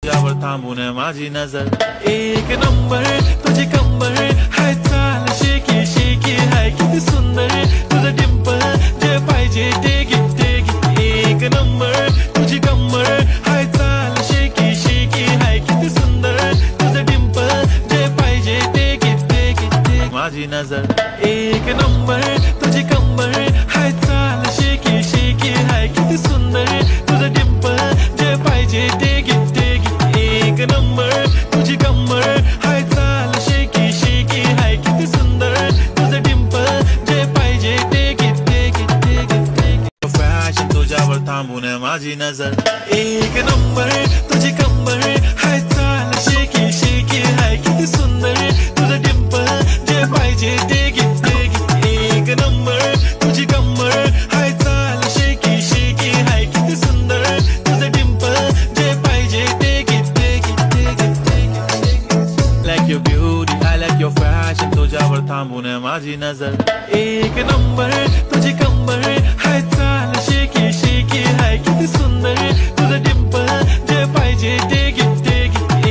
तुझ्यावर थांबून माझी नजर एक नंबर तुझी कंबर हाय चाल शेकी शेकी हाय किती सुंदर तुझं डिंपल जे पाहिजे ते घे एक नंबर तुझी कंबर हाय चाल शेकी शेकी हाय किती सुंदर तुझं डिंपल जे पाहिजे ते घे माझी नजर एक नंबर तुझी कंबर हाय चाल शेकी शेकी हाय किती सुंदर तुझं डिंपल जे पाहिजे ते एक नंबर तुझी कंबर हाय चाल शेकी शेकी हाय किती सुंदर तुझं डिंपल जे पाहिजे ते फॅशन तुझ्यावर थांबून माझी नजर एक नंबर तुझी कंबर हाय चाल शेकी शेकी हाय किती सुंदर तुझं डिंपल जे पाहिजे ते एक नंबर तुझी कंबर हाय चाल शेकी शेकी हाय किती सुंदर तुझं डिंपल जे पाहिजे ते like your beauty, I like your fashion तुझ्यावर थांबून माझी नजर एक नंबर तुझी कंबर हाय चाल शेकी शेकी हाय किती सुंदर तुझं डिंपल जे पाहिजे ते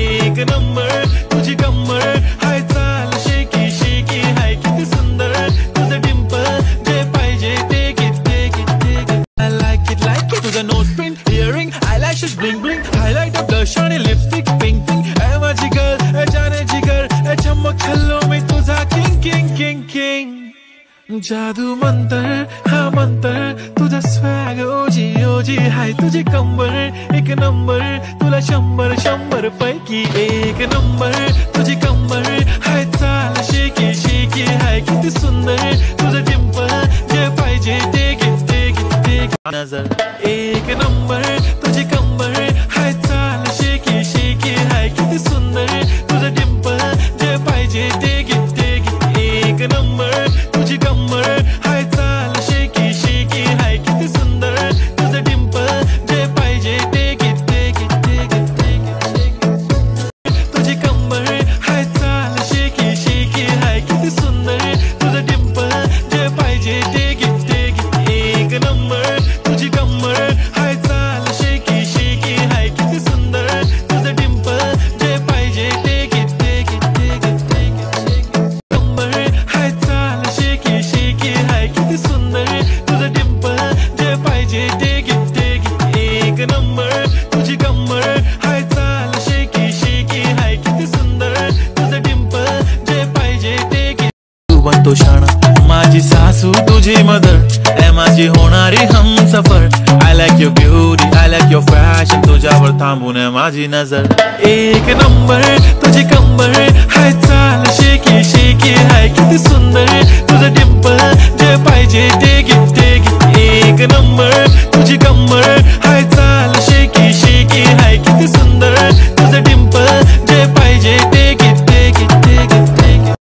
एक नंबर तुझी कंबर हाय चाल शेकी शेकी हाय किती सुंदर तुझं डिंपल जे पाहिजे ते I like it तुझं nose print, earring, eyelashes bling bling, highlight of blush आणि lipstick pink pink ऐ माझी girl ऐ जाने जिगर ऐ चमक हल्लो में तुझा king जादू मंतर हा मंतर तुझा स्वॅग ओजी हाय तुझी कंबर एक नंबर तुला शंभर पैकी एक नंबर तुझी कंबर हाय चाल शेकी शेकी हाय किती सुंदर तुझं डिंपल जे पाहिजे ते नजर एक नंबर तुझी कंबर हाय चाल शेकी शेकी हाय किती सुंदर तुझं डिंपल जे पाहिजे ते एक नंबर तुझी कंबर हाय चाल शेकी शेकी हाय किती सुंदर तुझं डिंपल जे पाहिजे तुझी कंबर हाय चाल शेकी शेकी हाय किती सुंदर तुझं डिंपल जे पाहिजे एक नंबर तुझी कंबर हाय चाल शेकी शेकी हाय किती सुंदर तुझं डिंपल जे पाहिजे कंबर हाय चाल शेकी शेकी हाय किती सुंदर तुझं डिंपल जे पाहिजे एक नंबर तुझी कंबर हाय चाल शेकी शेकी हाय किती सुंदर तुझं डिंपल जे पाहिजे तू बनतो शाणा माझी सासू तुझी मदर ऐ माझी होणारी Humsafar I like your beauty, I like your fashion तुझ्यावर थांबून माझी नजर एक नंबर तुझी कंबर हाय चाल शेकी शेकी हाय किती सुंदर तुझं डिंपल जे पाहिजे ते एक नंबर तुझी कंबर हाय चाल शेकी शेकी हाय किती सुंदर तुझं डिंपल जे पाहिजे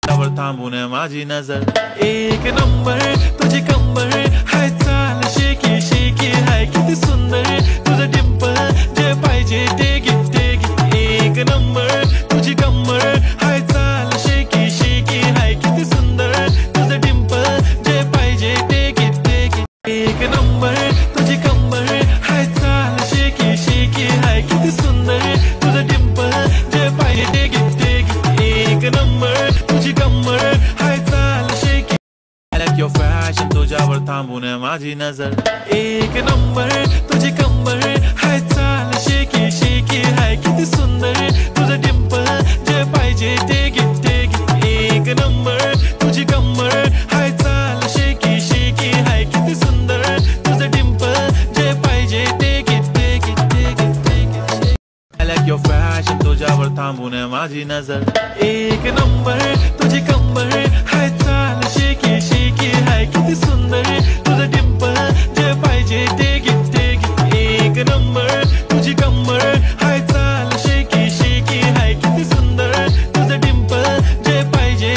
तुझ्यावर थांबून माझी नजर एक नंबर तुझी कंबर हाय चाल शेकी शेकी हाय किती सुंदर तुझं डिंपल जे पाहिजे ते एक नंबर तुझी कंबर हाय चाल शेकी शेकी हाय किती सुंदर तुझं डिंपल जे पाहिजे एक नंबर तुझी कंबर हाय चाल शेकी शेकी हाय किती सुंदर तुझं डिंपल जे पाहिजे एक नंबर तुझी कंबर हाय चाल शेकी I like your fashion तुझ्यावर थांबून माझी नजर एक नंबर तुझी कंबर हाय चाल शेकी शेकी हाय किती सुंदर तुझं डिंपल जे पाहिजे ते एक नंबर तुझी कंबर हाय चाल शेकी शेकी हाय किती सुंदर तुझं डिंपल जे पाहिजे I like your fashion तुझ्यावर थांबून माझी नजर एक नंबर तुझी कंबर हाय चाल शेकी शेकी हाय किती सुंदर तुझं डिंपल जे पाहिजे एक नंबर तुझी कंबर हाय चाल शेकी शेकी हाय किती सुंदर तुझं डिंपल जे पाहिजे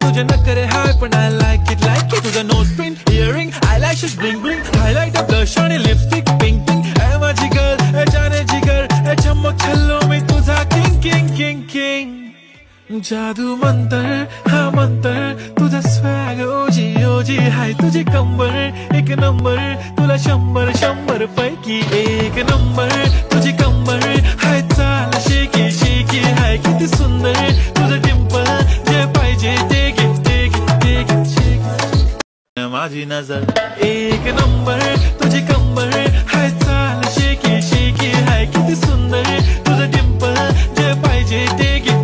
तुझे नखरे हाय पण I like it तुझं nose print, earring, eyelashes bling bling, highlight of blush आणि lipstick pink pink ऐ माझी girl ऐ जाने जिगर ऐ चमक हल्लो में तुझा king जादू मंतर हा मंतर तुझा स्वॅग ओजी हाय तुझी कंबर एक नंबर तुला शंभर पैकी एक नंबर तुझी कंबर माझी नजर एक नंबर तुझी कंबर हाय चाल शेकी शेकी हाय किती सुंदर तुझं डिंपल जे पाहिजे ते घे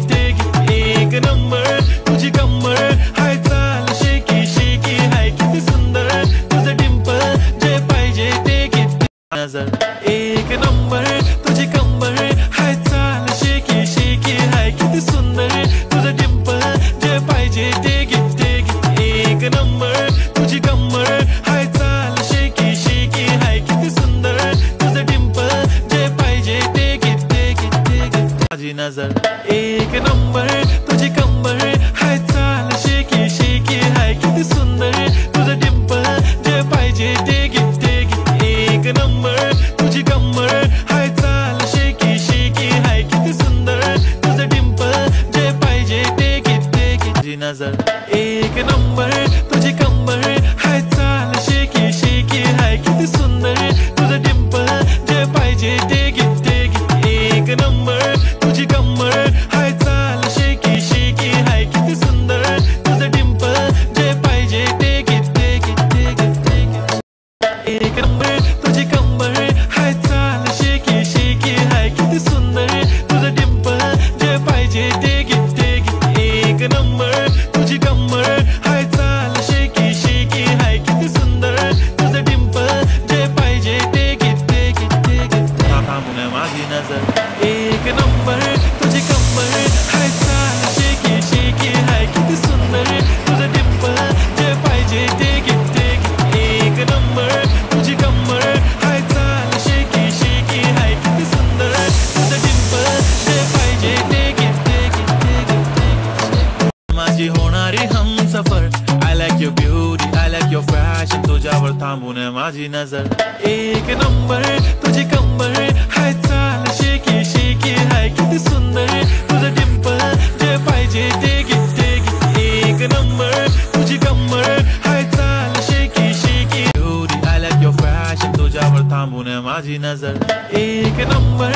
एक नंबर तुझी कंबर हाय चाल शेकी शेकी हाय किती सुंदर तुझं डिंपल जे पाहिजे ते घे नजर एक नंबर तुझी कंबर हाय चाल शेकी शेकी हाय किती सुंदर तुझं डिंपल जे पाहिजे ते घे एक नंबर तुझी कंबर हाय चाल शेकी शेकी हाय किती सुंदर तुझं डिंपल जे पाहिजे ते घे माझी नजर एक नंबर तुझी कंबर हाय चाल शेकी शेकी हाय किती सुंदर तुझं डिंपल जे पाहिजे ते घे एक नंबर तुझी कंबर हाय चाल शेकी शेकी हाय किती सुंदर तुझं डिंपल जे पाहिजे ते घे माझी नजर एक नंबर तुझी कंबर हाय चाल शेकी शेकी हाय किती सुंदर तुझं डिंपल जे पाहिजे ते घे एक नंबर तुझी कंबर हाय चाल शेकी शेकी हाय किती सुंदर तुझं डिंपल जे पाहिजे ते घे एक नंबर तुझी कंबर हाय चाल शेकी शेकी हाय किती सुंदर तुझं डिंपल जे पाहिजे ते घे एक नंबर तुझी कंबर हाय चाल शेकी शेकी हाय किती सुंदर तुझं डिंपल जे पाहिजे ते घे थांबून माझी नजर एक नंबर तुझी कंबर हाय चाल शेकी शेकी हाय किती सुंदर तुझं डिंपल जे पाहिजे ते घे एक नंबर तुझी कंबर हाय चाल शेकी शेकी हाय किती सुंदर तुझं डिंपल जे पाहिजे ते घे माझी होणारी Humsafar I like your beauty, I like your fashion तुझ्यावर थांबून माझी नजर एक नंबर तुझी कंबर हाय चाल शेकी शेकी हाय किती सुंदर तुझं डिंपल जे पाहिजे ते घे एक नंबर तुझी कंबर हाय चाल शेकी शेकी beauty I like your fashion तुझ्यावर थांबून माझी नजर एक नंबर